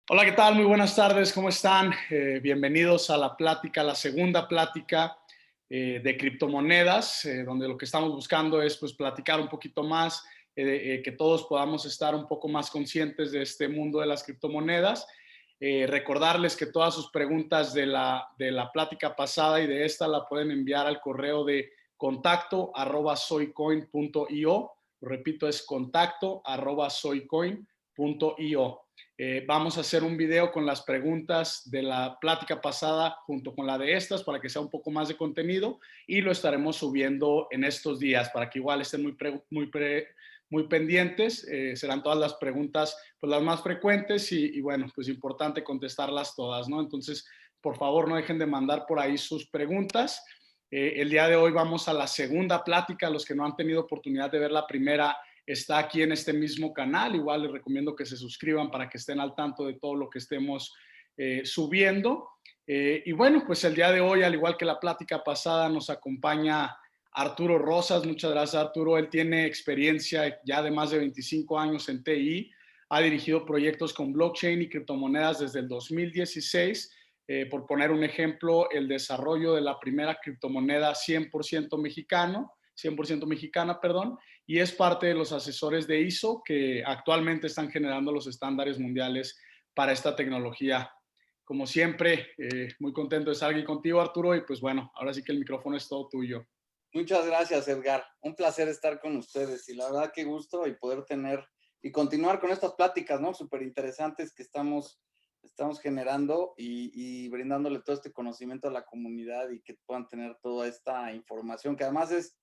Hola, ¿qué tal? Muy buenas tardes, ¿cómo están? Bienvenidos a la plática, la segunda plática de criptomonedas, donde lo que estamos buscando es pues platicar un poquito más, que todos podamos estar un poco más conscientes de este mundo de las criptomonedas. Recordarles que todas sus preguntas de la plática pasada y de esta la pueden enviar al correo de contacto@soycoin.io. Lo repito, es contacto@soycoin.io. Vamos a hacer un video con las preguntas de la plática pasada junto con la de estas para que sea un poco más de contenido y lo estaremos subiendo en estos días para que igual estén muy pendientes. Serán todas las preguntas pues las más frecuentes y bueno, pues importante contestarlas todas, ¿no? Entonces, por favor, no dejen de mandar por ahí sus preguntas. El día de hoy vamos a la segunda plática. Los que no han tenido oportunidad de ver la primera, está aquí en este mismo canal. Igual les recomiendo que se suscriban para que estén al tanto de todo lo que estemos subiendo. Y bueno, pues el día de hoy, al igual que la plática pasada, nos acompaña Arturo Rosas. Muchas gracias, Arturo. Él tiene experiencia ya de más de 25 años en TI. Ha dirigido proyectos con blockchain y criptomonedas desde el 2016. Por poner un ejemplo, el desarrollo de la primera criptomoneda 100% mexicano, 100% mexicana, perdón, y es parte de los asesores de ISO que actualmente están generando los estándares mundiales para esta tecnología. Como siempre, muy contento de estar aquí contigo, Arturo, y pues bueno, ahora sí que el micrófono es todo tuyo. Muchas gracias, Edgar. Un placer estar con ustedes y la verdad qué gusto y poder tener y continuar con estas pláticas, ¿no? Súper interesantes que estamos generando y brindándole todo este conocimiento a la comunidad y que puedan tener toda esta información que además es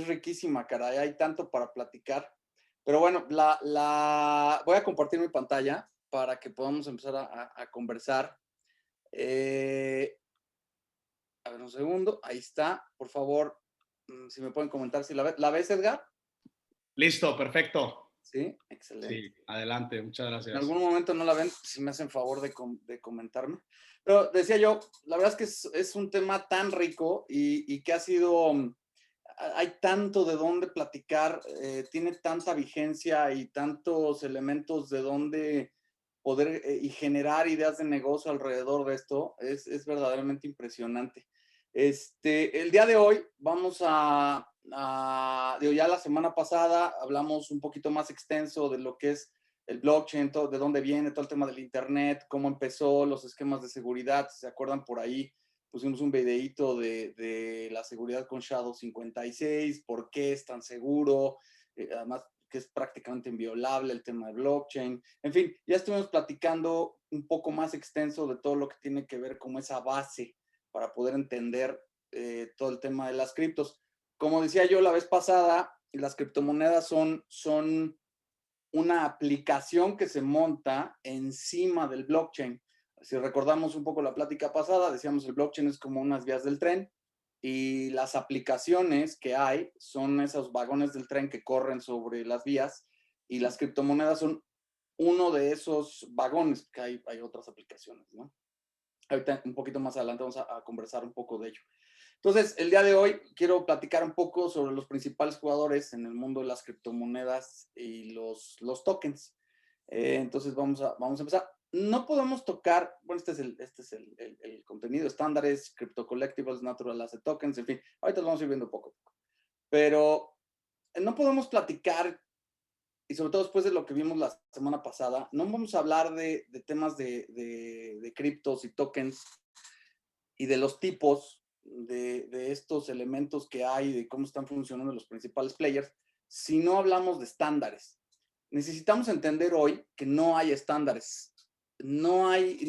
riquísima, caray. Hay tanto para platicar. Pero bueno, voy a compartir mi pantalla para que podamos empezar a conversar. A ver un segundo, ahí está. Por favor, si me pueden comentar si la ves, Edgar. Listo, perfecto. Sí, excelente. Sí, adelante, muchas En gracias. algún momento no la ven, si me hacen favor de comentarme. Pero decía yo, la verdad es que es un tema tan rico y que ha sido, hay tanto de dónde platicar, tiene tanta vigencia y tantos elementos de dónde poder y generar ideas de negocio alrededor de esto, es verdaderamente impresionante. El día de hoy vamos digo, ya la semana pasada hablamos un poquito más extenso de lo que es el blockchain, todo, de dónde viene todo el tema del internet, cómo empezó, los esquemas de seguridad, si se acuerdan por ahí, pusimos un videíto de la seguridad con SHA-256, por qué es tan seguro, además que es prácticamente inviolable el tema de blockchain. En fin, ya estuvimos platicando un poco más extenso de todo lo que tiene que ver con esa base para poder entender todo el tema de las criptos. Como decía yo la vez pasada, las criptomonedas son una aplicación que se monta encima del blockchain. Si recordamos un poco la plática pasada, decíamos el blockchain es como unas vías del tren y las aplicaciones que hay son esos vagones del tren que corren sobre las vías y las criptomonedas son uno de esos vagones, que hay otras aplicaciones, ¿no? Ahorita un poquito más adelante vamos a conversar un poco de ello. Entonces, el día de hoy quiero platicar un poco sobre los principales jugadores en el mundo de las criptomonedas y los tokens. Entonces, vamos a empezar. No podemos tocar, bueno, este es el contenido, estándares, crypto collectibles, natural asset tokens, en fin, ahorita lo vamos a ir viendo poco a poco. Pero no podemos platicar, y sobre todo después de lo que vimos la semana pasada, no vamos a hablar de temas de criptos y tokens y de los tipos de estos elementos que hay, de cómo están funcionando los principales players, si no hablamos de estándares. Necesitamos entender hoy que no hay estándares. No hay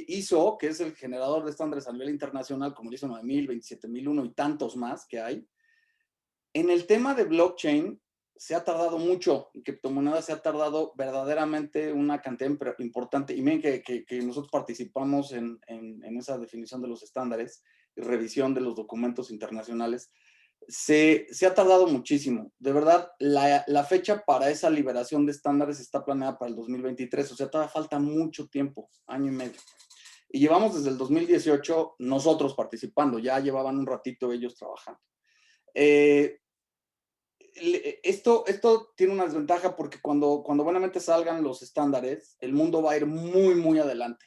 ISO, que es el generador de estándares a nivel internacional, como el ISO 9000, 27001 y tantos más que hay. En el tema de blockchain, se ha tardado mucho, en criptomonedas se ha tardado verdaderamente una cantidad importante. Y miren que nosotros participamos en esa definición de los estándares y revisión de los documentos internacionales. Se ha tardado muchísimo. De verdad, la fecha para esa liberación de estándares está planeada para el 2023. O sea, todavía falta mucho tiempo, año y medio. Y llevamos desde el 2018 nosotros participando. Ya llevaban un ratito ellos trabajando. Esto tiene una desventaja porque cuando buenamente salgan los estándares, el mundo va a ir muy adelante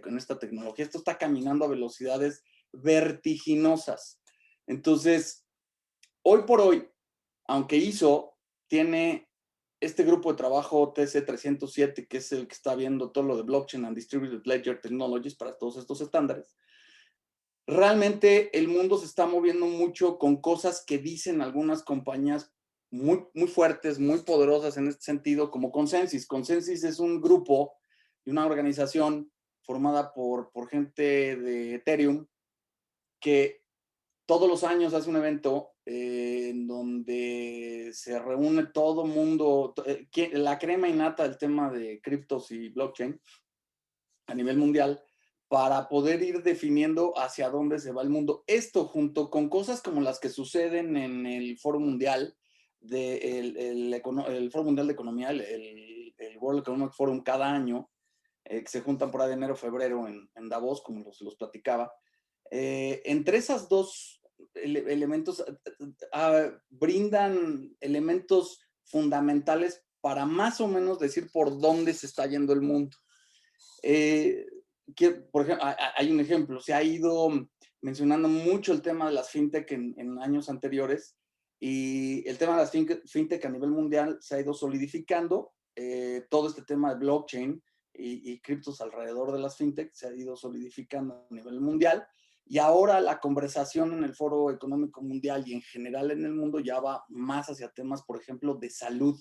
con esta tecnología. Esto está caminando a velocidades vertiginosas. Entonces, hoy por hoy, aunque ISO tiene este grupo de trabajo TC307, que es el que está viendo todo lo de Blockchain and Distributed Ledger Technologies para todos estos estándares, realmente el mundo se está moviendo mucho con cosas que dicen algunas compañías muy fuertes, muy poderosas en este sentido, como Consensys. Consensys es un grupo y una organización formada por gente de Ethereum que todos los años hace un evento en donde se reúne todo mundo, la crema innata del tema de criptos y blockchain a nivel mundial, para poder ir definiendo hacia dónde se va el mundo. Esto junto con cosas como las que suceden en el Foro Mundial, el Foro Mundial de Economía, el World Economic Forum cada año, que se juntan por ahí de enero, febrero en Davos, como los platicaba. Entre esas dos elementos brindan elementos fundamentales para más o menos decir por dónde se está yendo el mundo. Por ejemplo, hay un ejemplo, se ha ido mencionando mucho el tema de las fintech en años anteriores y el tema de las fintech a nivel mundial se ha ido solidificando. Todo este tema de blockchain y criptos alrededor de las fintech se ha ido solidificando a nivel mundial y ahora la conversación en el Foro Económico Mundial y en general en el mundo ya va más hacia temas, por ejemplo, de salud.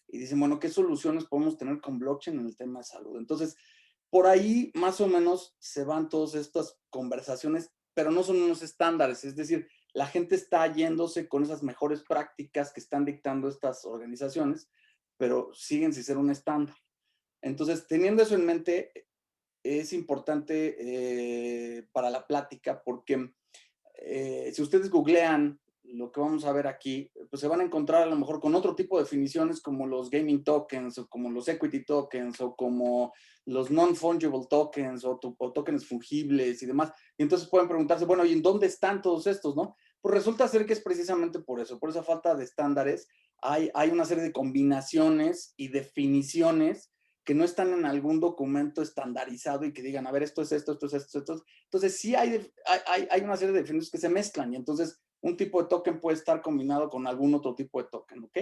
Y dicen, bueno, ¿qué soluciones podemos tener con blockchain en el tema de salud? Entonces, por ahí más o menos se van todas estas conversaciones, pero no son unos estándares, es decir, la gente está yéndose con esas mejores prácticas que están dictando estas organizaciones, pero siguen sin ser un estándar. Entonces, teniendo eso en mente, es importante para la plática porque si ustedes googlean lo que vamos a ver aquí, pues se van a encontrar a lo mejor con otro tipo de definiciones como los gaming tokens o como los equity tokens o como los non-fungible tokens o tokens fungibles y demás. Y entonces pueden preguntarse, bueno, ¿y en dónde están todos estos, no? Pues resulta ser que es precisamente por eso, por esa falta de estándares, hay una serie de combinaciones y definiciones que no están en algún documento estandarizado y que digan, a ver, esto es esto, esto es esto, esto. Entonces sí hay una serie de definiciones que se mezclan y entonces un tipo de token puede estar combinado con algún otro tipo de token, ¿ok?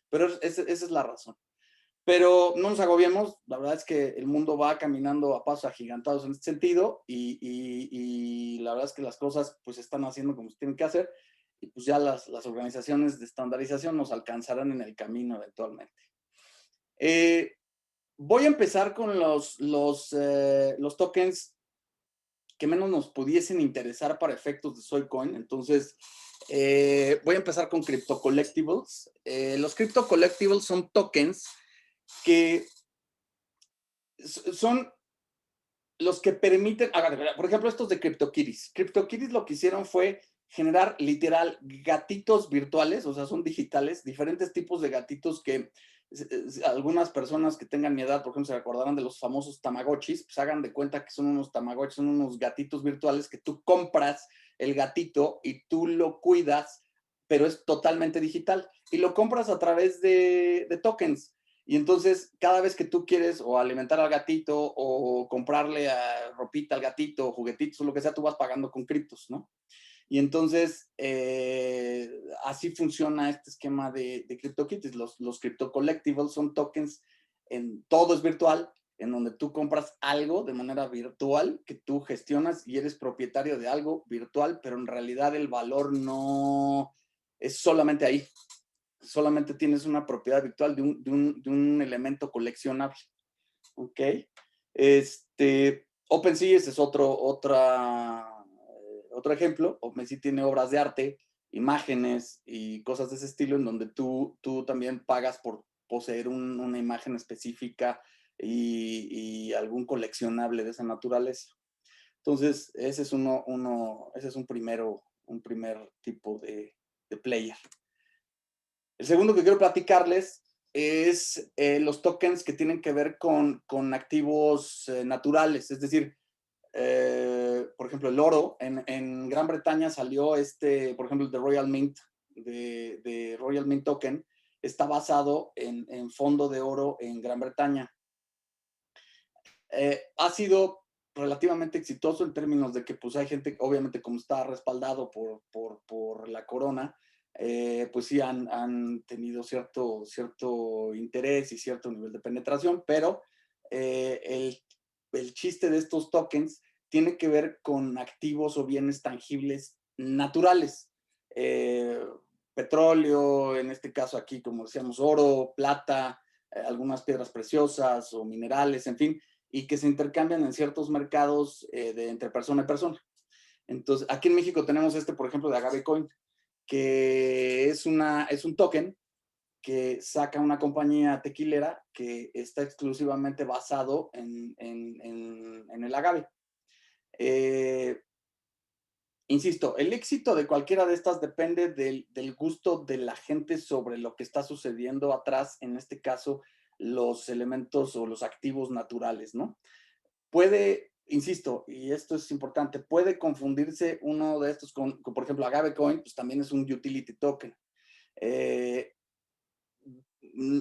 Pero esa es la razón. Pero no nos agobiemos, la verdad es que el mundo va caminando a pasos agigantados en este sentido y la verdad es que las cosas pues están haciendo como se tienen que hacer y pues ya las organizaciones de estandarización nos alcanzarán en el camino eventualmente. Voy a empezar con los tokens que menos nos pudiesen interesar para efectos de Soycoin. Entonces, voy a empezar con Crypto Collectibles. Los Crypto Collectibles son tokens que son los que permiten, por ejemplo, estos de CryptoKitties. CryptoKitties lo que hicieron fue generar literal gatitos virtuales, o sea, son digitales, diferentes tipos de gatitos que algunas personas que tengan mi edad, por ejemplo, se recordarán de los famosos Tamagotchis, pues hagan de cuenta que son unos Tamagotchis, son unos gatitos virtuales que tú compras el gatito y tú lo cuidas, pero es totalmente digital. Y lo compras a través de tokens. Y entonces, cada vez que tú quieres o alimentar al gatito o comprarle ropita al gatito, juguetitos o lo que sea, tú vas pagando con criptos, ¿no? Y entonces, así funciona este esquema de CryptoKitties. Los Crypto Collectibles son tokens, todo es virtual, en donde tú compras algo de manera virtual que tú gestionas y eres propietario de algo virtual, pero en realidad el valor no es solamente ahí. Solamente tienes una propiedad virtual de un elemento coleccionable. ¿Ok? OpenSea, ese es otro ejemplo. OpenSea tiene obras de arte, imágenes y cosas de ese estilo en donde tú también pagas por poseer una imagen específica y algún coleccionable de esa naturaleza. Entonces, ese es un primer tipo de player. El segundo que quiero platicarles es los tokens que tienen que ver con activos naturales, es decir, por ejemplo, el oro. En Gran Bretaña salió por ejemplo, el de Royal Mint, de Royal Mint Token está basado en fondo de oro en Gran Bretaña. Ha sido relativamente exitoso en términos de que pues hay gente, obviamente como está respaldado por la corona, pues sí han tenido cierto interés y cierto nivel de penetración, pero el chiste de estos tokens tiene que ver con activos o bienes tangibles naturales. Petróleo, en este caso aquí, como decíamos, oro, plata, algunas piedras preciosas o minerales, en fin, y que se intercambian en ciertos mercados entre persona y persona. Entonces, aquí en México tenemos por ejemplo, de Agavecoin, que es un token que saca una compañía tequilera que está exclusivamente basado en el agave. Insisto, el éxito de cualquiera de estas depende del gusto de la gente sobre lo que está sucediendo atrás, en este caso, los elementos o los activos naturales, ¿no? Puede, insisto, y esto es importante, puede confundirse uno de estos con por ejemplo, Agavecoin, pues también es un utility token.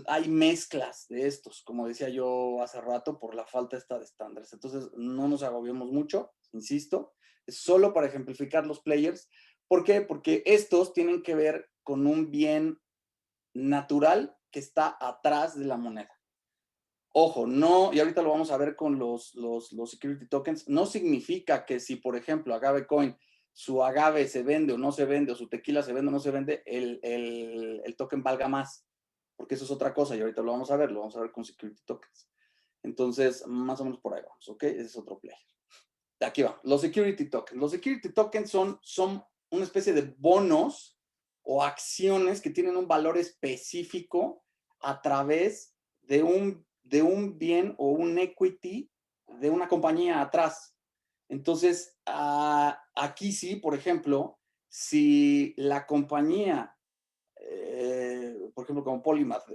Hay mezclas de estos, como decía yo hace rato, por la falta esta de estándares. Entonces, no nos agobiemos mucho, insisto, es solo para ejemplificar los players. ¿Por qué? Porque estos tienen que ver con un bien natural que está atrás de la moneda. Ojo, no, y ahorita lo vamos a ver con los security tokens, no significa que si, por ejemplo, Agavecoin, su agave se vende o no se vende, o su tequila se vende o no se vende, el token valga más, porque eso es otra cosa, y ahorita lo vamos a ver con security tokens. Entonces, más o menos por ahí vamos, ¿ok? Ese es otro player. De aquí va, los security tokens. Los security tokens son una especie de bonos o acciones que tienen un valor específico a través de un bien o un equity de una compañía atrás. Entonces, aquí sí, por ejemplo, si la compañía, por ejemplo, como Polymath,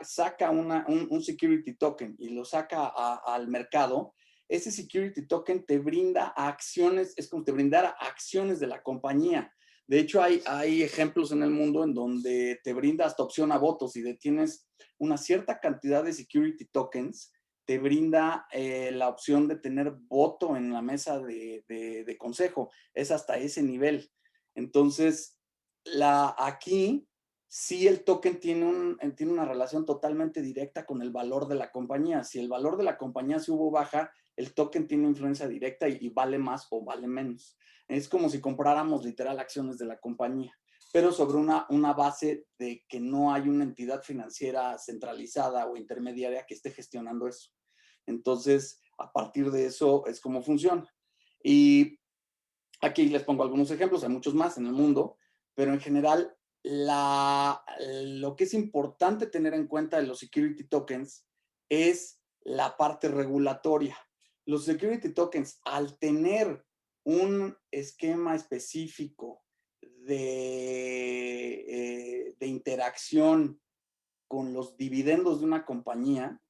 saca un security token y lo saca al mercado, ese security token te brinda acciones, es como te brindara acciones de la compañía. De hecho, hay ejemplos en el mundo en donde te brinda hasta opción a votos y detienes una cierta cantidad de security tokens, te brinda la opción de tener voto en la mesa de consejo. Es hasta ese nivel. Entonces, aquí sí el token tiene una relación totalmente directa con el valor de la compañía. Si el valor de la compañía se hubo baja, el token tiene influencia directa y vale más o vale menos. Es como si compráramos literal acciones de la compañía, pero sobre una base de que no hay una entidad financiera centralizada o intermediaria que esté gestionando eso. Entonces, a partir de eso es como funciona. Y aquí les pongo algunos ejemplos, hay muchos más en el mundo, pero en general lo que es importante tener en cuenta de los security tokens es la parte regulatoria. Los security tokens, al tener un esquema específico de interacción con los dividendos de una compañía,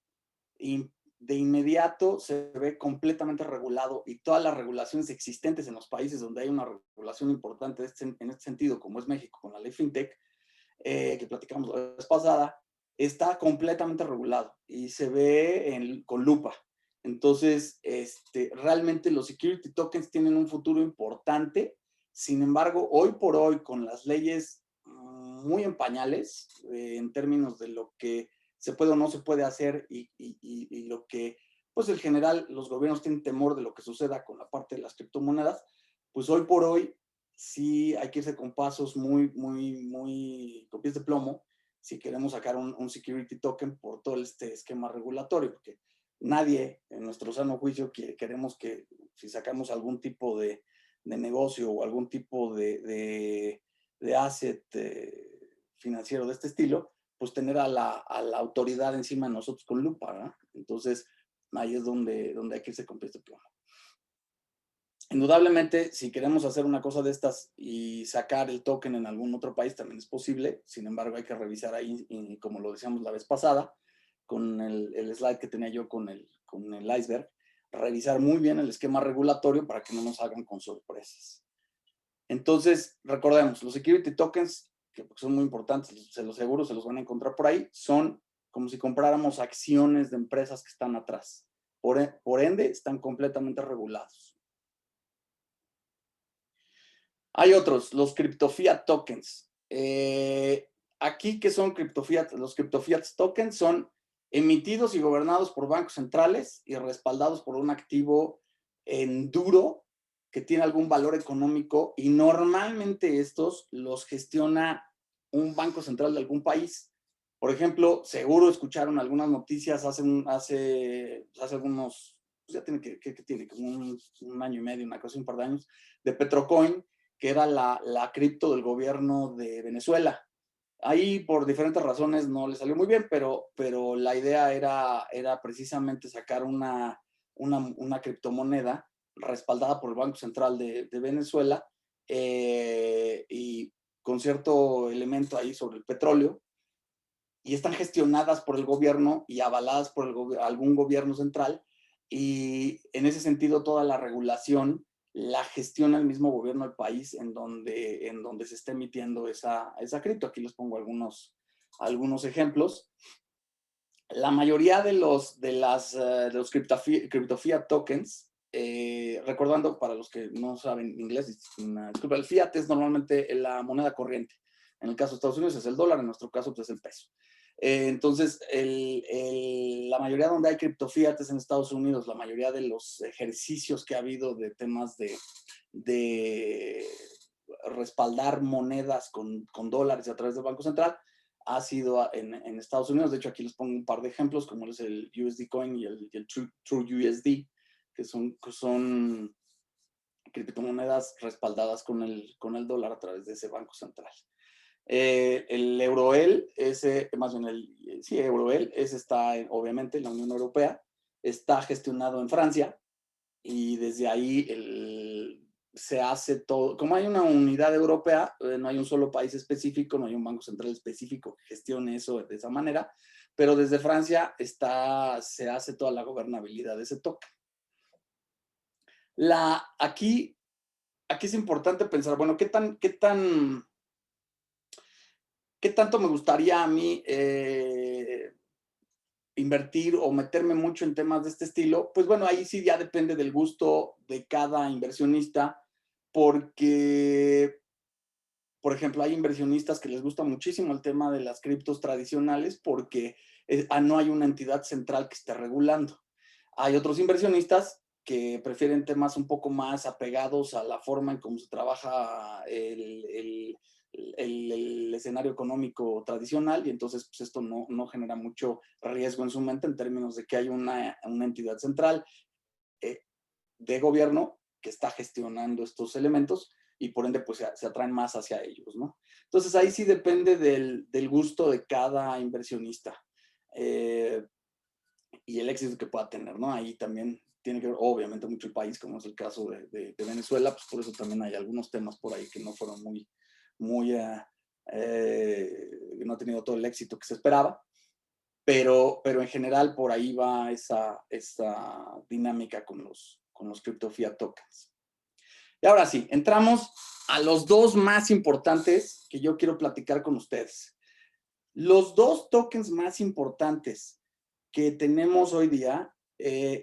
de inmediato se ve completamente regulado y todas las regulaciones existentes en los países donde hay una regulación importante en este sentido, como es México con la ley FinTech, que platicamos la vez pasada, está completamente regulado y se ve con lupa. Entonces, realmente los security tokens tienen un futuro importante. Sin embargo, hoy por hoy, con las leyes muy en pañales, en términos de lo que se puede o no se puede hacer y lo que, pues en general, los gobiernos tienen temor de lo que suceda con la parte de las criptomonedas, pues hoy por hoy sí hay que irse con pasos con pies de plomo si queremos sacar un security token por todo este esquema regulatorio, porque nadie en nuestro sano juicio queremos que si sacamos algún tipo de negocio o algún tipo de asset financiero de este estilo, pues tener a la autoridad encima de nosotros con lupa, ¿verdad? Entonces, ahí es donde hay que irse con pies de plomo. Indudablemente, si queremos hacer una cosa de estas y sacar el token en algún otro país, también es posible. Sin embargo, hay que revisar ahí, y como lo decíamos la vez pasada, con el slide que tenía yo con el iceberg, revisar muy bien el esquema regulatorio para que no nos hagan con sorpresas. Entonces, recordemos, los security tokens que son muy importantes, se los seguro, se los van a encontrar por ahí, son como si compráramos acciones de empresas que están atrás. Por ende, están completamente regulados. Hay otros, los CryptoFiat tokens. Aquí, ¿qué son CryptoFiat? Los CryptoFiat tokens son emitidos y gobernados por bancos centrales y respaldados por un activo en duro que tiene algún valor económico, y normalmente estos los gestiona un banco central de algún país. Por ejemplo, seguro escucharon algunas noticias hace algunos, pues ya tiene que tiene como un año y medio, una cosa, un par de años, de Petrocoin, que era la cripto del gobierno de Venezuela. Ahí por diferentes razones no le salió muy bien, pero la idea era precisamente sacar una criptomoneda respaldada por el Banco Central de Venezuela, y con cierto elemento ahí sobre el petróleo, y están gestionadas por el gobierno y avaladas por algún gobierno central, y en ese sentido toda la regulación la gestiona el mismo gobierno del país en donde se está emitiendo esa cripto. Aquí les pongo algunos ejemplos. La mayoría de los CryptoFiat tokens, recordando para los que no saben inglés, disculpa, el fiat es normalmente la moneda corriente. En el caso de Estados Unidos es el dólar, en nuestro caso pues es el peso. Entonces, la mayoría donde hay criptofiat es en Estados Unidos. La mayoría de los ejercicios que ha habido de temas de respaldar monedas con dólares a través del Banco Central ha sido en Estados Unidos. De hecho, aquí les pongo un par de ejemplos, como es el USD Coin y el True USD, que son criptomonedas respaldadas con el dólar a través de ese Banco Central. El Euroel, Euroel, ese está obviamente en la Unión Europea, está gestionado en Francia, y desde ahí se hace todo. Como hay una unidad europea, no hay un solo país específico, no hay un banco central específico que gestione eso de esa manera, pero desde Francia se hace toda la gobernabilidad de ese token. Aquí es importante pensar, bueno, ¿qué tanto me gustaría a mí invertir o meterme mucho en temas de este estilo? Pues bueno, ahí sí ya depende del gusto de cada inversionista, porque, por ejemplo, hay inversionistas que les gusta muchísimo el tema de las criptos tradicionales porque no hay una entidad central que esté regulando. Hay otros inversionistas que prefieren temas un poco más apegados a la forma en cómo se trabaja el escenario económico tradicional, y entonces pues esto no genera mucho riesgo en su mente en términos de que hay una entidad central de gobierno que está gestionando estos elementos, y por ende pues se atraen más hacia ellos, ¿no? Entonces ahí sí depende del gusto de cada inversionista y el éxito que pueda tener, ¿no? Ahí también tiene que ver obviamente mucho el país, como es el caso de Venezuela, pues por eso también hay algunos temas por ahí que no fueron no ha tenido todo el éxito que se esperaba, pero en general por ahí va esa dinámica con los CryptoFiat tokens. Y ahora sí, entramos a los dos más importantes que yo quiero platicar con ustedes. Los dos tokens más importantes que tenemos hoy día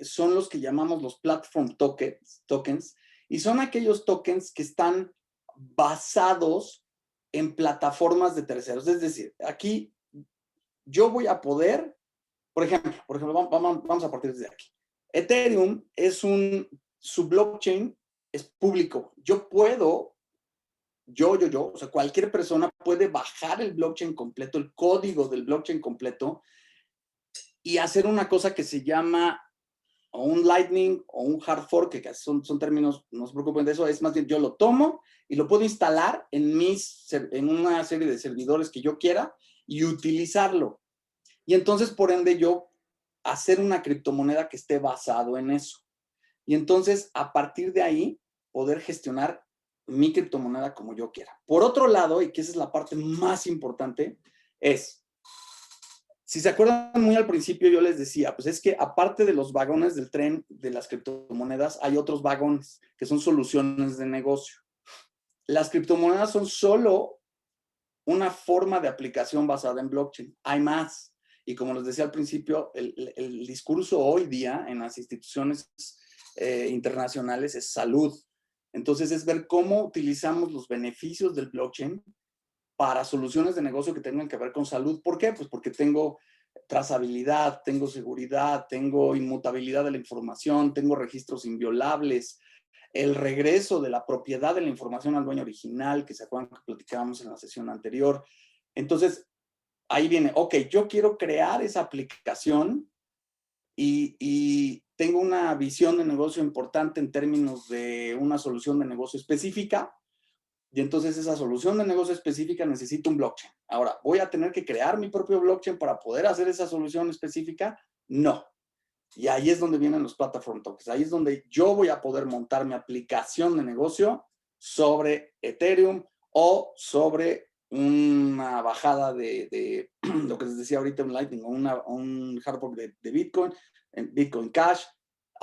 son los que llamamos los platform tokens, y son aquellos tokens que están basados en plataformas de terceros. Es decir, aquí yo voy a poder, por ejemplo, vamos a partir desde aquí. Ethereum su blockchain es público. O sea, cualquier persona puede bajar el blockchain completo, el código del blockchain completo, y hacer una cosa que se llama un Lightning o un hard fork, que son términos, no se preocupen de eso, es más bien yo lo tomo y lo puedo instalar en una serie de servidores que yo quiera y utilizarlo. Y entonces, por ende, yo hacer una criptomoneda que esté basado en eso. Y entonces, a partir de ahí, poder gestionar mi criptomoneda como yo quiera. Por otro lado, y que esa es la parte más importante, si se acuerdan muy al principio, yo les decía, pues es que aparte de los vagones del tren de las criptomonedas, hay otros vagones que son soluciones de negocio. Las criptomonedas son solo una forma de aplicación basada en blockchain. Hay más. Y como les decía al principio, el discurso hoy día en las instituciones internacionales es salud. Entonces es ver cómo utilizamos los beneficios del blockchain para soluciones de negocio que tengan que ver con salud. ¿Por qué? Pues porque tengo trazabilidad, tengo seguridad, tengo inmutabilidad de la información, tengo registros inviolables, el regreso de la propiedad de la información al dueño original, que se acuerdan que platicábamos en la sesión anterior. Entonces, ahí viene, ok, yo quiero crear esa aplicación y tengo una visión de negocio importante en términos de una solución de negocio específica, y entonces esa solución de negocio específica necesita un blockchain. Ahora, ¿voy a tener que crear mi propio blockchain para poder hacer esa solución específica? No. Y ahí es donde vienen los platform tokens. Ahí es donde yo voy a poder montar mi aplicación de negocio sobre Ethereum o sobre una bajada de lo que les decía ahorita, un Lightning o un hard fork de Bitcoin, en Bitcoin Cash,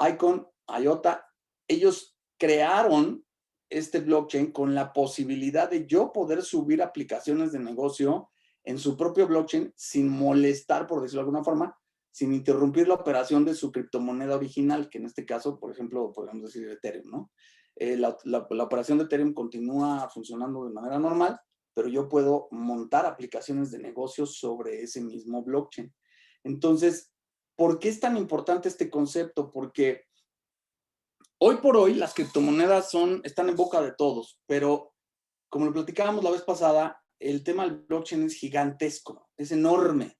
Icon, IOTA. Ellos crearon este blockchain con la posibilidad de yo poder subir aplicaciones de negocio en su propio blockchain sin molestar, por decirlo de alguna forma, sin interrumpir la operación de su criptomoneda original, que en este caso, por ejemplo, podemos decir Ethereum, ¿no? La operación de Ethereum continúa funcionando de manera normal, pero yo puedo montar aplicaciones de negocios sobre ese mismo blockchain. Entonces, ¿por qué es tan importante este concepto? Porque hoy por hoy las criptomonedas están en boca de todos, pero como lo platicábamos la vez pasada, el tema del blockchain es gigantesco, es enorme.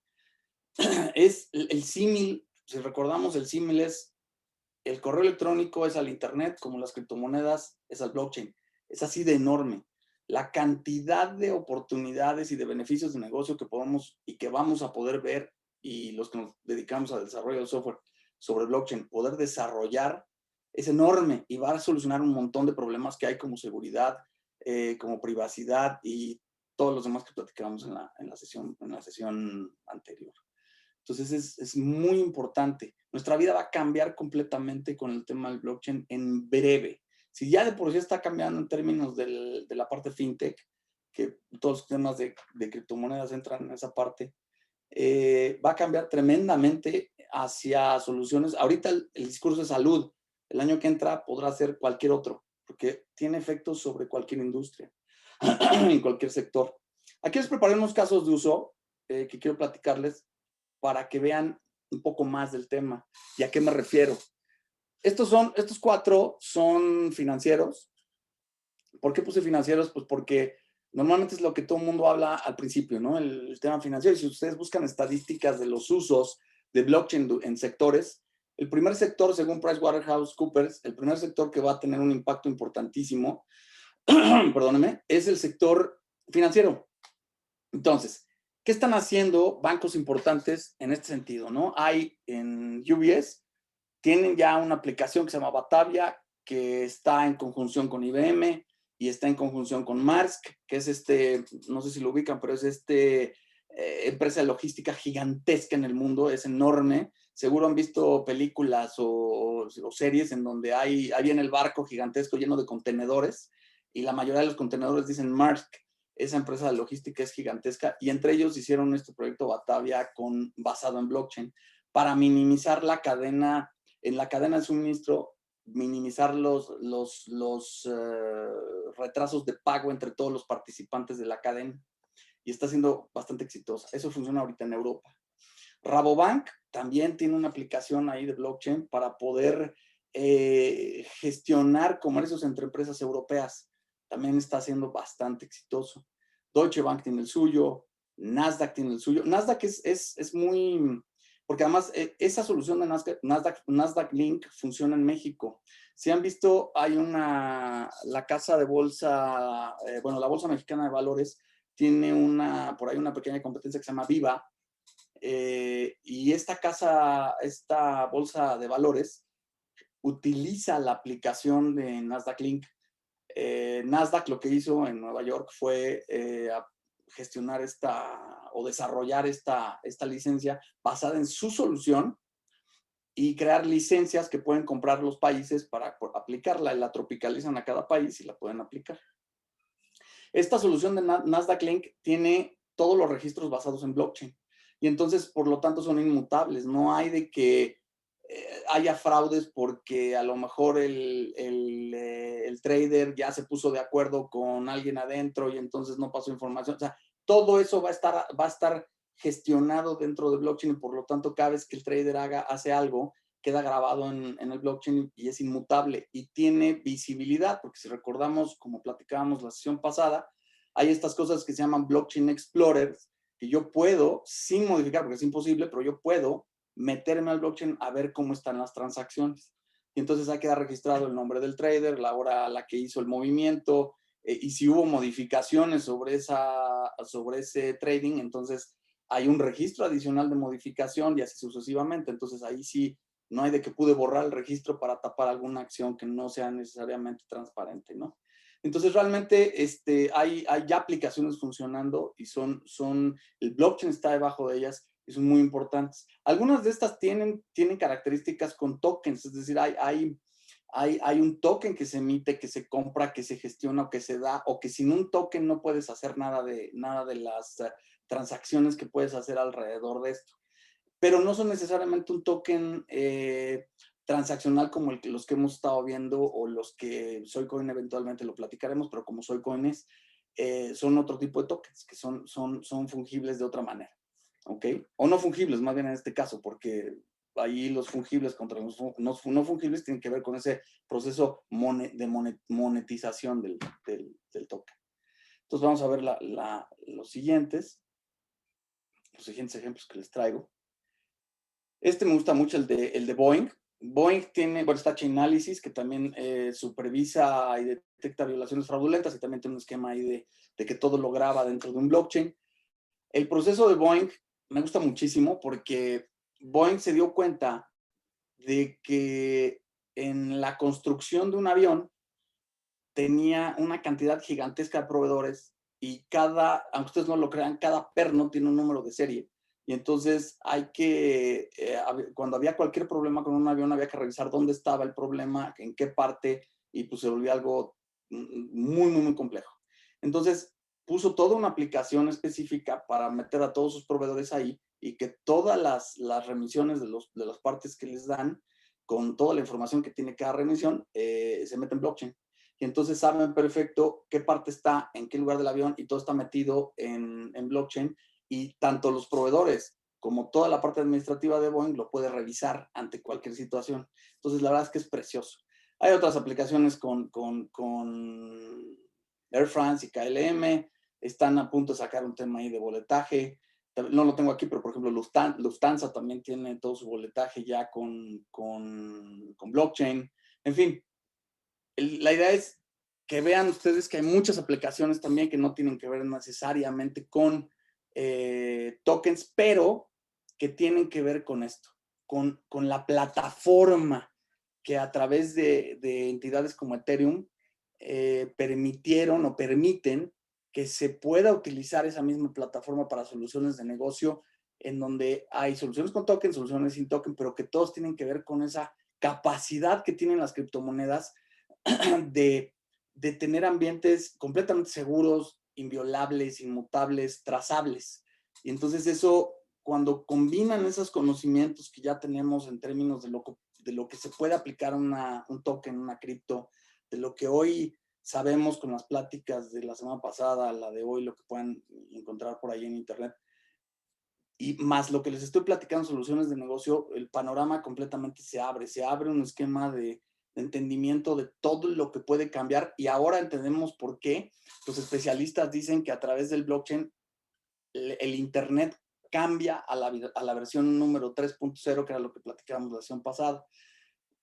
Es el símil, si recordamos, el símil es el correo electrónico es al internet, como las criptomonedas es al blockchain. Es así de enorme. La cantidad de oportunidades y de beneficios de negocio que podemos y que vamos a poder ver, y los que nos dedicamos al desarrollo de software sobre blockchain, poder desarrollar es enorme y va a solucionar un montón de problemas que hay como seguridad, como privacidad y todos los demás que platicábamos en la sesión anterior. Entonces es muy importante. Nuestra vida va a cambiar completamente con el tema del blockchain en breve. Si ya de por sí está cambiando en términos de la parte fintech, que todos los temas de criptomonedas entran en esa parte, va a cambiar tremendamente hacia soluciones. Ahorita el discurso de salud, el año que entra podrá ser cualquier otro, porque tiene efectos sobre cualquier industria, en cualquier sector. Aquí les preparé unos casos de uso que quiero platicarles para que vean un poco más del tema y a qué me refiero. Estos 4 son financieros. ¿Por qué puse financieros? Pues porque normalmente es lo que todo el mundo habla al principio, ¿no? El tema financiero. Y si ustedes buscan estadísticas de los usos de blockchain en sectores, el primer sector, según PricewaterhouseCoopers, el primer sector que va a tener un impacto importantísimo, perdónenme, es el sector financiero. Entonces, ¿qué están haciendo bancos importantes en este sentido, no? Hay en UBS, tienen ya una aplicación que se llama Batavia, que está en conjunción con IBM y está en conjunción con Maersk, que es no sé si lo ubican, pero es empresa de logística gigantesca en el mundo, es enorme. Seguro han visto películas o series en donde hay en el barco gigantesco lleno de contenedores y la mayoría de los contenedores dicen Maersk. Esa empresa de logística es gigantesca y entre ellos hicieron este proyecto Batavia basado en blockchain para minimizar la cadena de suministro, minimizar los retrasos de pago entre todos los participantes de la cadena. Y está siendo bastante exitosa. Eso funciona ahorita en Europa. Rabobank también tiene una aplicación ahí de blockchain para poder gestionar comercios entre empresas europeas. También está siendo bastante exitoso. Deutsche Bank tiene el suyo, Nasdaq tiene el suyo. Nasdaq es muy... Porque además esa solución de Nasdaq Link funciona en México. Si han visto, hay la casa de bolsa, la Bolsa Mexicana de Valores tiene por ahí una pequeña competencia que se llama Viva, y esta bolsa de valores utiliza la aplicación de Nasdaq Link. Nasdaq lo que hizo en Nueva York fue gestionar o desarrollar esta licencia basada en su solución y crear licencias que pueden comprar los países para aplicarla. La tropicalizan a cada país y la pueden aplicar. Esta solución de Nasdaq Link tiene todos los registros basados en blockchain. Y entonces, por lo tanto, son inmutables. No hay de que haya fraudes porque a lo mejor el trader ya se puso de acuerdo con alguien adentro y entonces no pasó información. O sea, todo eso va a estar gestionado dentro de blockchain y por lo tanto cada vez que el trader hace algo, queda grabado en el blockchain y es inmutable y tiene visibilidad, porque si recordamos, como platicábamos la sesión pasada, hay estas cosas que se llaman Blockchain Explorers, que yo puedo, sin modificar, porque es imposible, pero yo puedo meterme al blockchain a ver cómo están las transacciones. Y entonces ahí queda registrado el nombre del trader, la hora a la que hizo el movimiento, y si hubo modificaciones sobre ese trading, entonces hay un registro adicional de modificación y así sucesivamente. Entonces ahí sí no hay de que pude borrar el registro para tapar alguna acción que no sea necesariamente transparente, ¿no? Entonces realmente hay ya aplicaciones funcionando y el blockchain está debajo de ellas y son muy importantes. Algunas de estas tienen características con tokens, es decir, hay un token que se emite, que se compra, que se gestiona o que se da, o que sin un token no puedes hacer nada de las transacciones que puedes hacer alrededor de esto. Pero no son necesariamente un token transaccional como los que hemos estado viendo o los que Soycoin eventualmente lo platicaremos, pero como Soycoin son otro tipo de tokens que son fungibles de otra manera, ¿ok? O no fungibles, más bien en este caso, porque ahí los fungibles contra los no fungibles tienen que ver con ese proceso de monetización del token. Entonces vamos a ver los siguientes ejemplos que les traigo. Me gusta mucho el de Boeing. Boeing tiene, está Chainalysis, que también supervisa y detecta violaciones fraudulentas y también tiene un esquema ahí de que todo lo graba dentro de un blockchain. El proceso de Boeing me gusta muchísimo porque Boeing se dio cuenta de que en la construcción de un avión tenía una cantidad gigantesca de proveedores y aunque ustedes no lo crean, cada perno tiene un número de serie. Y entonces cuando había cualquier problema con un avión, había que revisar dónde estaba el problema, en qué parte, y pues se volvía algo muy, muy, muy complejo. Entonces puso toda una aplicación específica para meter a todos sus proveedores ahí y que todas las remisiones de las partes que les dan, con toda la información que tiene cada remisión, se mete en blockchain. Y entonces saben perfecto qué parte está, en qué lugar del avión, y todo está metido en blockchain. Y tanto los proveedores como toda la parte administrativa de Boeing lo puede revisar ante cualquier situación. Entonces, la verdad es que es precioso. Hay otras aplicaciones con Air France y KLM. Están a punto de sacar un tema ahí de boletaje. No lo tengo aquí, pero por ejemplo, Lufthansa también tiene todo su boletaje ya con blockchain. En fin, la idea es que vean ustedes que hay muchas aplicaciones también que no tienen que ver necesariamente con tokens, pero que tienen que ver con esto, con la plataforma que a través de entidades como Ethereum permitieron o permiten que se pueda utilizar esa misma plataforma para soluciones de negocio, en donde hay soluciones con token, soluciones sin token, pero que todos tienen que ver con esa capacidad que tienen las criptomonedas de tener ambientes completamente seguros, inviolables, inmutables, trazables. Y entonces eso, cuando combinan esos conocimientos que ya tenemos en términos de lo que se puede aplicar a un token, una cripto, de lo que hoy sabemos con las pláticas de la semana pasada, la de hoy, lo que puedan encontrar por ahí en internet, y más lo que les estoy platicando, soluciones de negocio, el panorama completamente se abre un esquema de entendimiento de todo lo que puede cambiar, y ahora entendemos por qué los especialistas dicen que a través del blockchain el internet cambia a la versión número 3.0, que era lo que platicábamos la sesión pasada.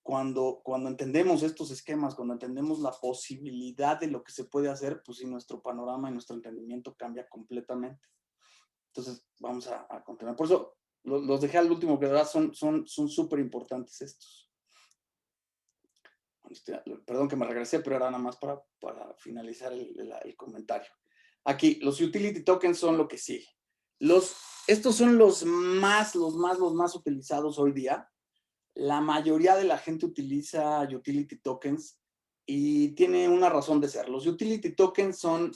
Cuando entendemos estos esquemas, cuando entendemos la posibilidad de lo que se puede hacer, pues sí, nuestro panorama y nuestro entendimiento cambia completamente. Entonces, vamos a continuar. Por eso los dejé al último, que de verdad son súper importantes estos. Perdón que me regresé, pero era nada más para finalizar el comentario. Aquí, los utility tokens son lo que sigue. Estos son los más utilizados hoy día. La mayoría de la gente utiliza utility tokens y tiene una razón de ser. Los utility tokens son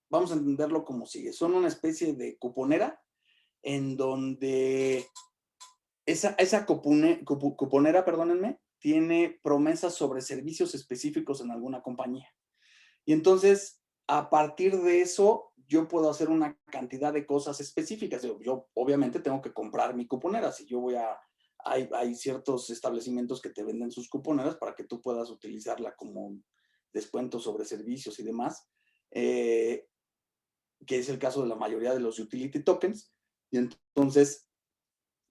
vamos a entenderlo como sigue. Son una especie de cuponera en donde esa cuponera, perdónenme, tiene promesas sobre servicios específicos en alguna compañía. Y entonces, a partir de eso, yo puedo hacer una cantidad de cosas específicas. Yo obviamente tengo que comprar mi cuponera. Si yo voy a... Hay ciertos establecimientos que te venden sus cuponeras para que tú puedas utilizarla como descuento sobre servicios y demás, que es el caso de la mayoría de los utility tokens. Y entonces,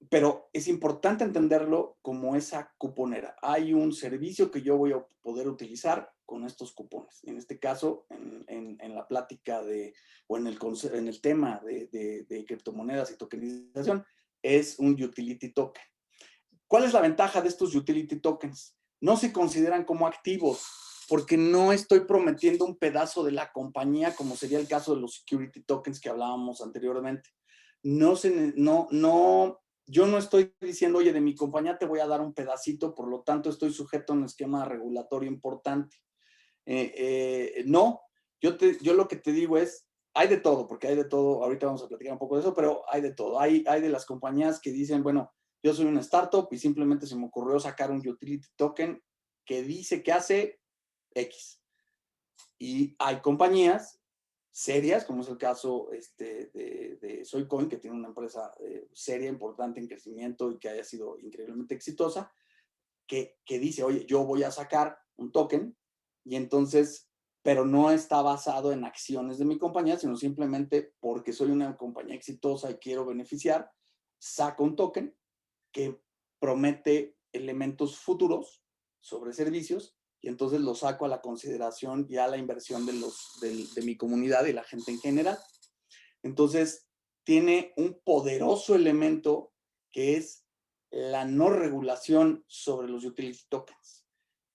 pero es importante entenderlo como esa cuponera. Hay un servicio que yo voy a poder utilizar con estos cupones. En este caso, en la plática o en el tema de criptomonedas y tokenización, es un utility token. ¿Cuál es la ventaja de estos utility tokens? No se consideran como activos porque no estoy prometiendo un pedazo de la compañía como sería el caso de los security tokens que hablábamos anteriormente. Yo no estoy diciendo, oye, de mi compañía te voy a dar un pedacito, por lo tanto estoy sujeto a un esquema regulatorio importante. No, yo lo que te digo es, hay de todo, porque hay de todo, ahorita vamos a platicar un poco de eso, pero hay de todo. Hay de las compañías que dicen, bueno, yo soy una startup y simplemente se me ocurrió sacar un utility token que dice que hace X. Y hay compañías serias, como es el caso de Soycoin, que tiene una empresa seria, importante en crecimiento y que haya sido increíblemente exitosa, que dice, oye, yo voy a sacar un token y entonces, pero no está basado en acciones de mi compañía, sino simplemente porque soy una compañía exitosa y quiero beneficiar, saco un token que promete elementos futuros sobre servicios y entonces lo saco a la consideración y a la inversión de mi comunidad y la gente en general. Entonces, tiene un poderoso elemento que es la no regulación sobre los utility tokens.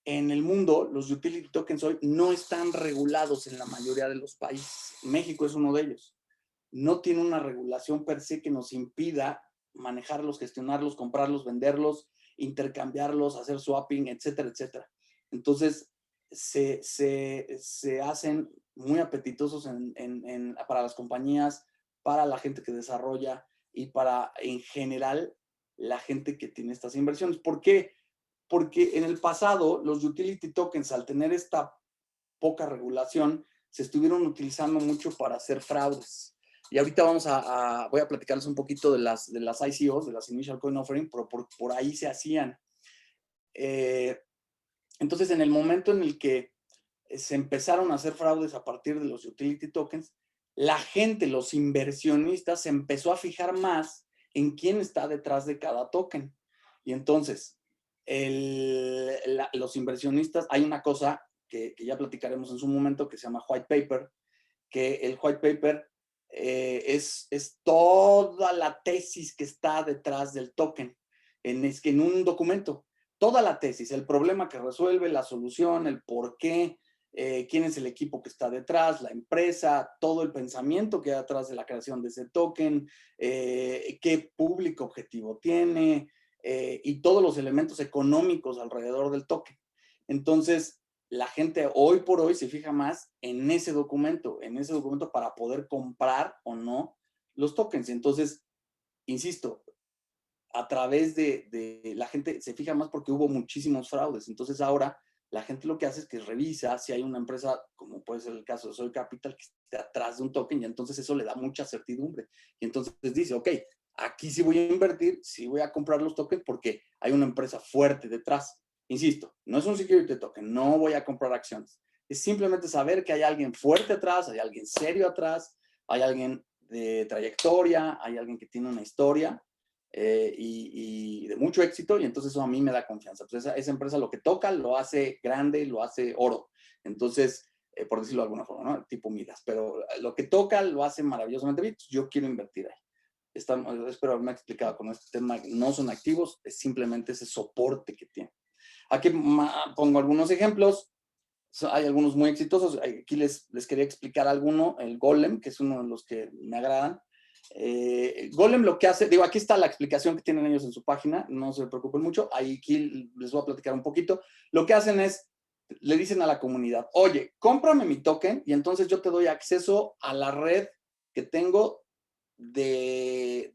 En el mundo, los utility tokens hoy no están regulados en la mayoría de los países. México es uno de ellos. No tiene una regulación per se que nos impida manejarlos, gestionarlos, comprarlos, venderlos, intercambiarlos, hacer swapping, etcétera, etcétera. Entonces, se hacen muy apetitosos para las compañías, para la gente que desarrolla y para, en general, la gente que tiene estas inversiones. ¿Por qué? Porque en el pasado, los utility tokens, al tener esta poca regulación, se estuvieron utilizando mucho para hacer fraudes. Y ahorita voy a platicarles un poquito de las ICOs, de las Initial Coin Offering, pero por ahí se hacían. Entonces, en el momento en el que se empezaron a hacer fraudes a partir de los utility tokens, la gente, los inversionistas, se empezó a fijar más en quién está detrás de cada token. Y entonces, los inversionistas, hay una cosa que ya platicaremos en su momento que se llama white paper, que el white paper es toda la tesis que está detrás del token en un documento. Toda la tesis, el problema que resuelve, la solución, el por qué, quién es el equipo que está detrás, la empresa, todo el pensamiento que hay detrás de la creación de ese token, qué público objetivo tiene y todos los elementos económicos alrededor del token. Entonces, la gente hoy por hoy se fija más en ese documento para poder comprar o no los tokens. Entonces, insisto, a través de la gente se fija más porque hubo muchísimos fraudes. Entonces ahora la gente lo que hace es que revisa si hay una empresa, como puede ser el caso de Soy Capital, que esté atrás de un token y entonces eso le da mucha certidumbre. Y entonces dice, ok, aquí sí voy a invertir, sí voy a comprar los tokens porque hay una empresa fuerte detrás. Insisto, no es un security token, no voy a comprar acciones. Es simplemente saber que hay alguien fuerte atrás, hay alguien serio atrás, hay alguien de trayectoria, hay alguien que tiene una historia y de mucho éxito, y entonces eso a mí me da confianza. Pues esa empresa lo que toca lo hace grande, lo hace oro. Entonces, por decirlo de alguna forma, ¿no? Tipo Midas, pero lo que toca lo hace maravillosamente bien. Yo quiero invertir ahí. Espero haberme explicado con este tema. No son activos, es simplemente ese soporte que tiene. Aquí pongo algunos ejemplos. Hay algunos muy exitosos. Aquí les quería explicar alguno. El Golem, que es uno de los que me agradan. Golem lo que hace, digo, aquí está la explicación que tienen ellos en su página, no se preocupen mucho, aquí les voy a platicar un poquito. Lo que hacen es, le dicen a la comunidad, oye, cómprame mi token y entonces yo te doy acceso a la red que tengo de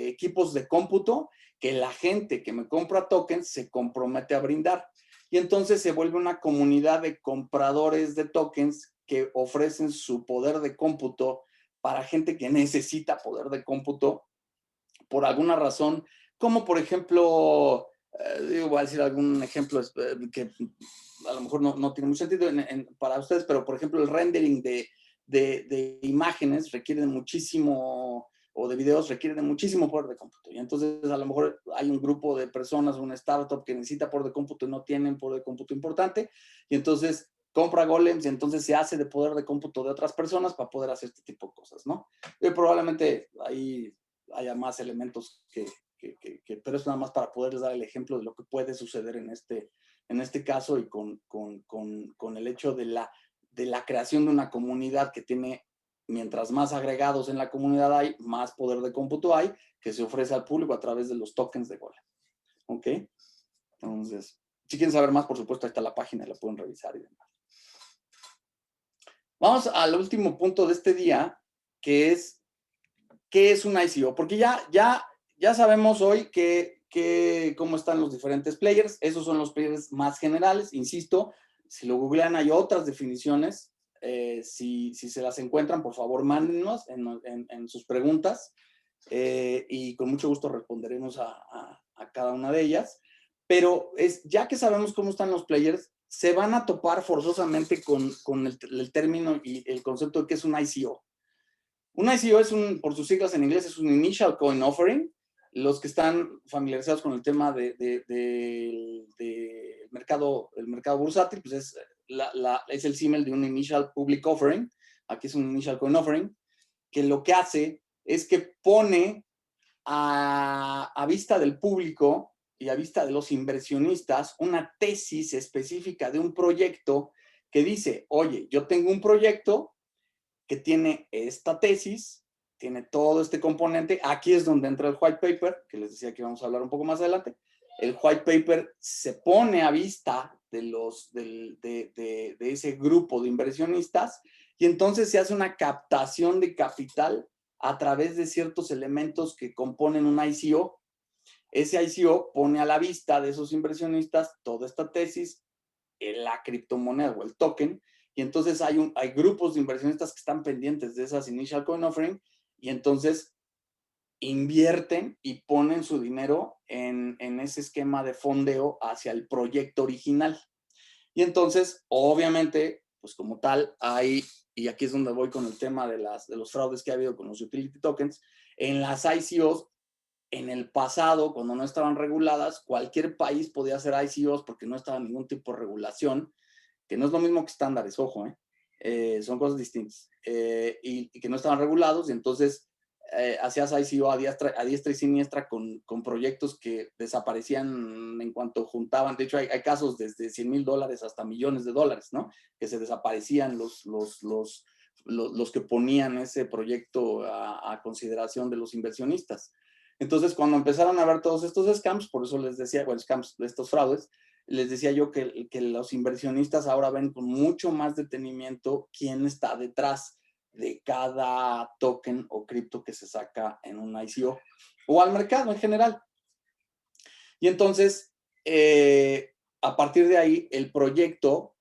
equipos de cómputo que la gente que me compra tokens se compromete a brindar. Y entonces se vuelve una comunidad de compradores de tokens que ofrecen su poder de cómputo para gente que necesita poder de cómputo por alguna razón, como por ejemplo, voy a decir algún ejemplo que a lo mejor no tiene mucho sentido para ustedes, pero por ejemplo el rendering de imágenes requiere de muchísimo, o de videos requiere de muchísimo poder de cómputo. Y entonces a lo mejor hay un grupo de personas, una startup que necesita poder de cómputo y no tienen poder de cómputo importante, y entonces compra golems y entonces se hace de poder de cómputo de otras personas para poder hacer este tipo de cosas, ¿no? Y probablemente ahí haya más elementos pero es nada más para poderles dar el ejemplo de lo que puede suceder en este caso y con el hecho de la creación de una comunidad que tiene, mientras más agregados en la comunidad hay, más poder de cómputo hay que se ofrece al público a través de los tokens de Golem. ¿Ok? Entonces, si quieren saber más, por supuesto, ahí está la página y la pueden revisar y demás. Vamos al último punto de este día, que es ¿qué es un ICO? Porque ya sabemos hoy cómo están los diferentes players. Esos son los players más generales. Insisto, si lo googlean hay otras definiciones. Si se las encuentran, por favor, mándennos en sus preguntas. Y con mucho gusto responderemos a cada una de ellas. Pero ya que sabemos cómo están los players, se van a topar forzosamente con el término y el concepto de qué es un ICO. Un ICO por sus siglas en inglés, es un Initial Coin Offering. Los que están familiarizados con el tema del mercado bursátil, pues es el símil de un Initial Public Offering. Aquí es un Initial Coin Offering, que lo que hace es que pone a vista del público y a vista de los inversionistas una tesis específica de un proyecto que dice, oye, yo tengo un proyecto que tiene esta tesis, tiene todo este componente. Aquí es donde entra el white paper, que les decía que vamos a hablar un poco más adelante. El white paper se pone a vista de ese grupo de inversionistas y entonces se hace una captación de capital a través de ciertos elementos que componen un ICO. Ese ICO pone a la vista de esos inversionistas toda esta tesis, la criptomoneda o el token, y entonces hay grupos de inversionistas que están pendientes de esas Initial Coin Offering y entonces invierten y ponen su dinero en ese esquema de fondeo hacia el proyecto original. Y entonces, obviamente, pues como tal, y aquí es donde voy con el tema de los fraudes que ha habido con los utility tokens, en las ICOs, en el pasado, cuando no estaban reguladas, cualquier país podía hacer ICOs porque no estaba ningún tipo de regulación, que no es lo mismo que estándares, ojo, son cosas distintas, y que no estaban regulados, y entonces hacías ICO a diestra y siniestra con proyectos que desaparecían en cuanto juntaban. De hecho, hay casos desde $100,000 hasta millones de dólares, ¿no? Que se desaparecían los que ponían ese proyecto a consideración de los inversionistas. Entonces, cuando empezaron a ver todos estos scams, por eso les decía, bueno, scams de estos fraudes, les decía yo que los inversionistas ahora ven con mucho más detenimiento quién está detrás de cada token o cripto que se saca en un ICO o al mercado en general. Y entonces, a partir de ahí, el proyecto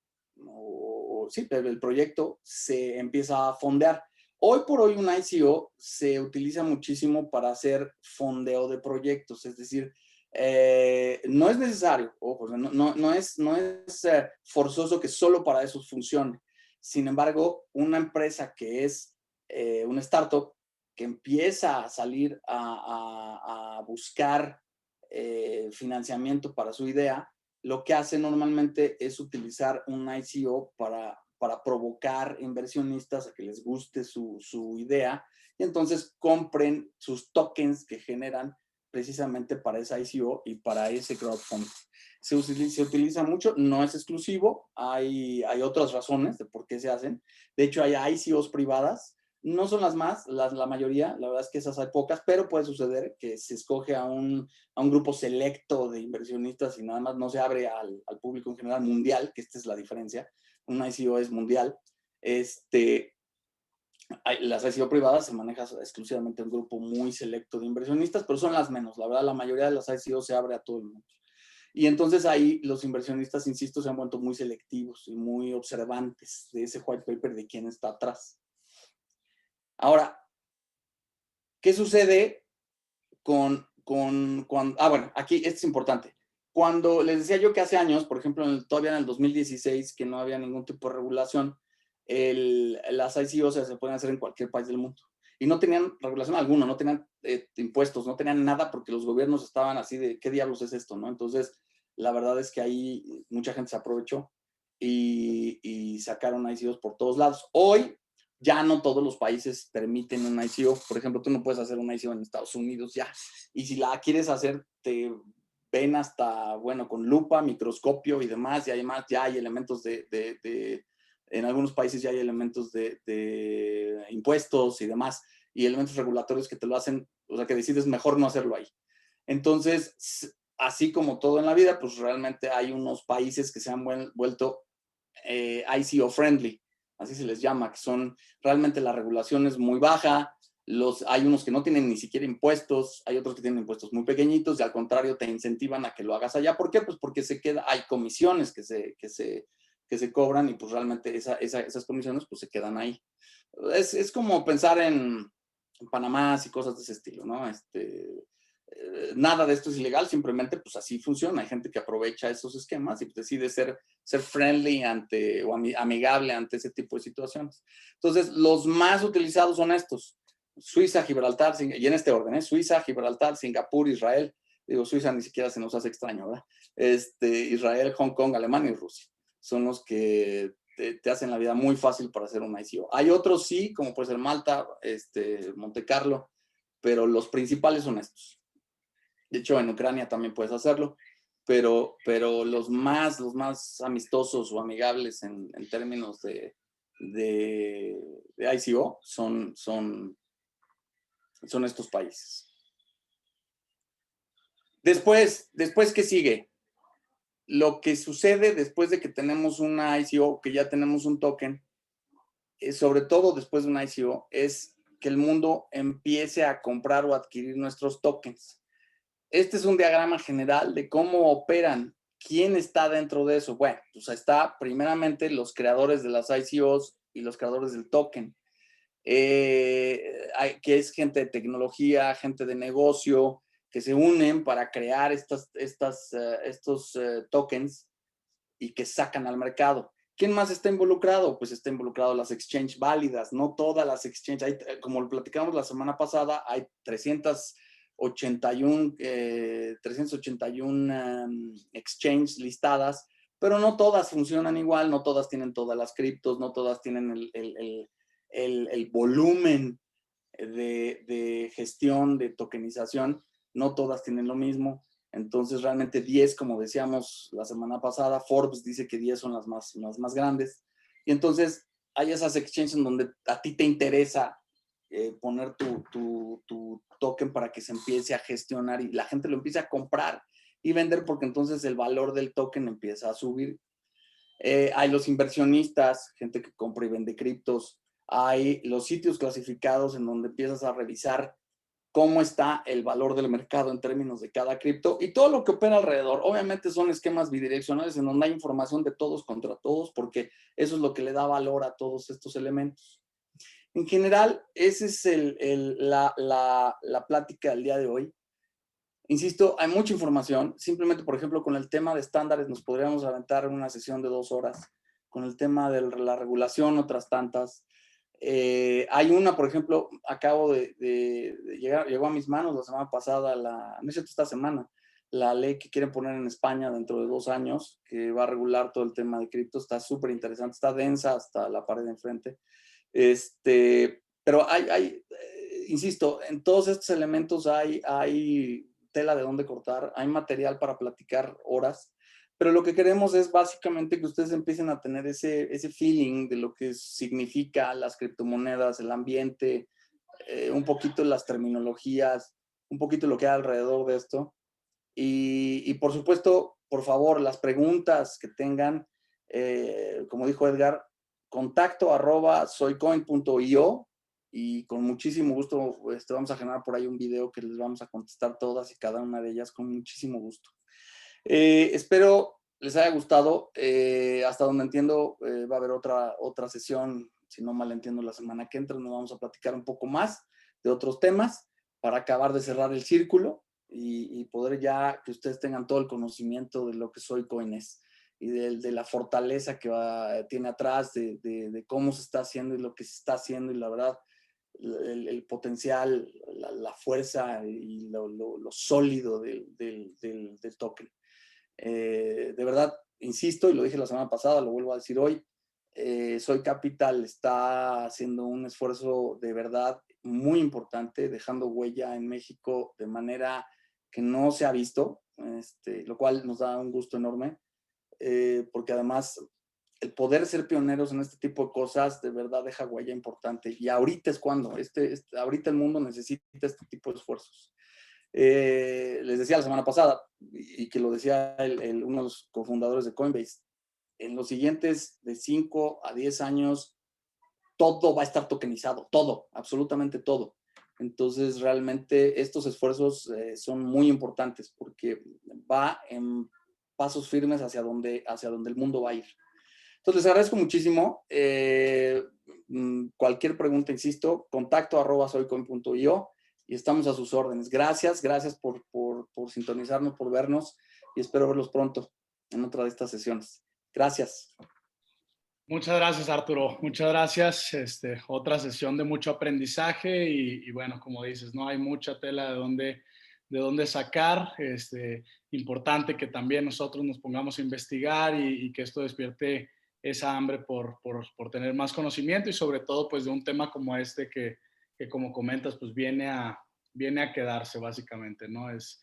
se empieza a fondear. Hoy por hoy un ICO se utiliza muchísimo para hacer fondeo de proyectos, es decir, no es necesario, ojo, no es forzoso que solo para eso funcione. Sin embargo, una empresa que es una startup que empieza a salir a buscar financiamiento para su idea, lo que hace normalmente es utilizar un ICO para provocar inversionistas a que les guste su idea y entonces compren sus tokens que generan precisamente para esa ICO y para ese crowdfunding. Se utiliza mucho, no es exclusivo, hay otras razones de por qué se hacen. De hecho, hay ICOs privadas No son las más, la mayoría, la verdad es que esas hay pocas, pero puede suceder que se escoge a un grupo selecto de inversionistas y nada más no se abre al público en general mundial, que esta es la diferencia. Un ICO es mundial. Las ICO privadas se maneja exclusivamente un grupo muy selecto de inversionistas, pero son las menos. La verdad, la mayoría de las ICO se abre a todo el mundo. Y entonces ahí los inversionistas, insisto, se han vuelto muy selectivos y muy observantes de ese white paper de quién está atrás. Ahora, ¿qué sucede bueno, aquí esto es importante. Cuando les decía yo que hace años, por ejemplo, todavía en el 2016, que no había ningún tipo de regulación, las ICOs se pueden hacer en cualquier país del mundo. Y no tenían regulación alguna, no tenían impuestos, no tenían nada porque los gobiernos estaban así de, ¿qué diablos es esto? ¿No? Entonces, la verdad es que ahí mucha gente se aprovechó y sacaron ICOs por todos lados. Hoy, ya no todos los países permiten un ICO. Por ejemplo, tú no puedes hacer un ICO en Estados Unidos ya. Y si la quieres hacer, te ven hasta, bueno, con lupa, microscopio y demás. Y además ya hay elementos en algunos países ya hay elementos de impuestos y demás. Y elementos regulatorios que te lo hacen, o sea, que decides mejor no hacerlo ahí. Entonces, así como todo en la vida, pues realmente hay unos países que se han vuelto ICO friendly, así se les llama, que son realmente la regulación es muy baja, hay unos que no tienen ni siquiera impuestos, hay otros que tienen impuestos muy pequeñitos y al contrario te incentivan a que lo hagas allá. ¿Por qué? Pues porque hay comisiones que se cobran y pues realmente esas comisiones pues se quedan ahí. Es como pensar en Panamá y cosas de ese estilo, ¿no? Nada de esto es ilegal, simplemente pues así funciona. Hay gente que aprovecha esos esquemas y decide ser friendly o amigable ante ese tipo de situaciones. Entonces, los más utilizados son estos: Suiza, Gibraltar, y en este orden, Suiza, Gibraltar, Singapur, Israel. Digo, Suiza ni siquiera se nos hace extraño, ¿verdad? Israel, Hong Kong, Alemania y Rusia son los que te hacen la vida muy fácil para hacer un ICO. Hay otros sí, como puede ser Malta, Monte Carlo, pero los principales son estos. De hecho, en Ucrania también puedes hacerlo, pero los más amistosos o amigables en términos de ICO son estos países. Después, ¿qué sigue? Lo que sucede después de que tenemos una ICO, que ya tenemos un token, sobre todo después de una ICO, es que el mundo empiece a comprar o adquirir nuestros tokens. Este es un diagrama general de cómo operan, quién está dentro de eso. Bueno, pues está primeramente los creadores de las ICOs y los creadores del token, que es gente de tecnología, gente de negocio, que se unen para crear estos tokens y que sacan al mercado. ¿Quién más está involucrado? Pues está involucrado las exchange válidas, no todas las exchange. Como lo platicamos la semana pasada, hay 381 exchanges listadas, pero no todas funcionan igual, no todas tienen todas las criptos, no todas tienen el volumen de gestión, de tokenización, no todas tienen lo mismo. Entonces, realmente 10, como decíamos la semana pasada, Forbes dice que 10 son las más grandes. Y entonces, hay esas exchanges en donde a ti te interesa poner tu token para que se empiece a gestionar y la gente lo empiece a comprar y vender, porque entonces el valor del token empieza a subir. Hay los inversionistas, gente que compra y vende criptos. Hay los sitios clasificados en donde empiezas a revisar cómo está el valor del mercado en términos de cada cripto y todo lo que opera alrededor. Obviamente son esquemas bidireccionales en donde hay información de todos contra todos, porque eso es lo que le da valor a todos estos elementos. En general, esa es la plática del día de hoy. Insisto, hay mucha información. Simplemente, por ejemplo, con el tema de estándares nos podríamos aventar una sesión de 2 horas. Con el tema de la regulación, otras tantas. Hay una, por ejemplo, acabo de llegar, llegó a mis manos la semana pasada, no es cierto, esta semana, la ley que quieren poner en España dentro de 2 años, que va a regular todo el tema de cripto. Está súper interesante, está densa hasta la pared de enfrente. Pero insisto, en todos estos elementos hay tela de dónde cortar, hay material para platicar horas. pero lo que queremos es básicamente que ustedes empiecen a tener ese feeling de lo que significa las criptomonedas, el ambiente, un poquito las terminologías, un poquito lo que hay alrededor de esto. Y por supuesto, por favor, las preguntas que tengan, como dijo Edgar, contacto@soycoin.io y con muchísimo gusto vamos a generar por ahí un video que les vamos a contestar todas y cada una de ellas con muchísimo gusto. Espero les haya gustado. Hasta donde entiendo, va a haber otra sesión, si no mal entiendo, la semana que entra. Nos vamos a platicar un poco más de otros temas para acabar de cerrar el círculo y poder ya que ustedes tengan todo el conocimiento de lo que Soycoin es y de la fortaleza que tiene atrás, de cómo se está haciendo y lo que se está haciendo y la verdad, el potencial, la fuerza y lo sólido del token. De verdad, insisto, y lo dije la semana pasada, lo vuelvo a decir hoy, Soy Capital está haciendo un esfuerzo de verdad muy importante, dejando huella en México de manera que no se ha visto, lo cual nos da un gusto enorme, porque además el poder ser pioneros en este tipo de cosas de verdad deja huella importante. Y ahorita es cuando, ahorita el mundo necesita este tipo de esfuerzos. Les decía la semana pasada, y que lo decía uno de los cofundadores de Coinbase, en los siguientes de 5 a 10 años, todo va a estar tokenizado, todo, absolutamente todo. Entonces, realmente estos esfuerzos son muy importantes porque va en pasos firmes hacia donde el mundo va a ir. Entonces, les agradezco muchísimo. Cualquier pregunta, insisto, contacto@soycoin.io y estamos a sus órdenes. Gracias por sintonizarnos, por vernos y espero verlos pronto en otra de estas sesiones. Gracias. Muchas gracias, Arturo. Muchas gracias. Otra sesión de mucho aprendizaje y bueno, como dices, no hay mucha tela de dónde sacar. Importante que también nosotros nos pongamos a investigar y que esto despierte esa hambre por tener más conocimiento y sobre todo pues de un tema como este que como comentas pues viene a quedarse básicamente, ¿no? Es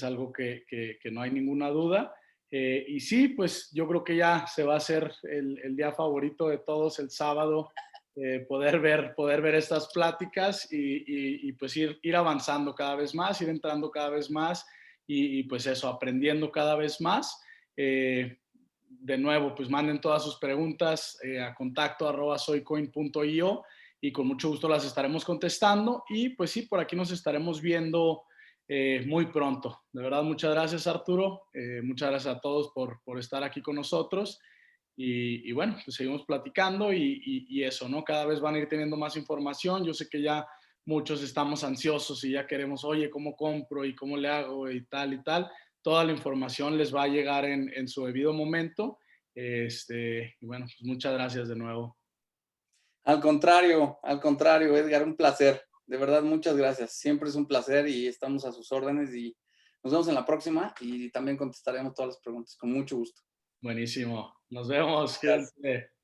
algo que no hay ninguna duda. Y sí, pues yo creo que ya se va a hacer el día favorito de todos, el sábado, poder ver estas pláticas y pues ir avanzando cada vez más, ir entrando cada vez más y pues eso, aprendiendo cada vez más. De nuevo, pues manden todas sus preguntas a contacto@soycoin.io y con mucho gusto las estaremos contestando. Y pues sí, por aquí nos estaremos viendo muy pronto. De verdad, muchas gracias, Arturo. Muchas gracias a todos por estar aquí con nosotros. Y bueno, pues seguimos platicando y eso, ¿no? Cada vez van a ir teniendo más información. Yo sé que ya muchos estamos ansiosos y ya queremos, oye, ¿cómo compro y cómo le hago y tal y tal? Toda la información les va a llegar en su debido momento. Y bueno, pues muchas gracias de nuevo. Al contrario, Edgar, un placer. De verdad, muchas gracias. Siempre es un placer y estamos a sus órdenes y nos vemos en la próxima y también contestaremos todas las preguntas con mucho gusto. Buenísimo. Nos vemos. Gracias. Quédense.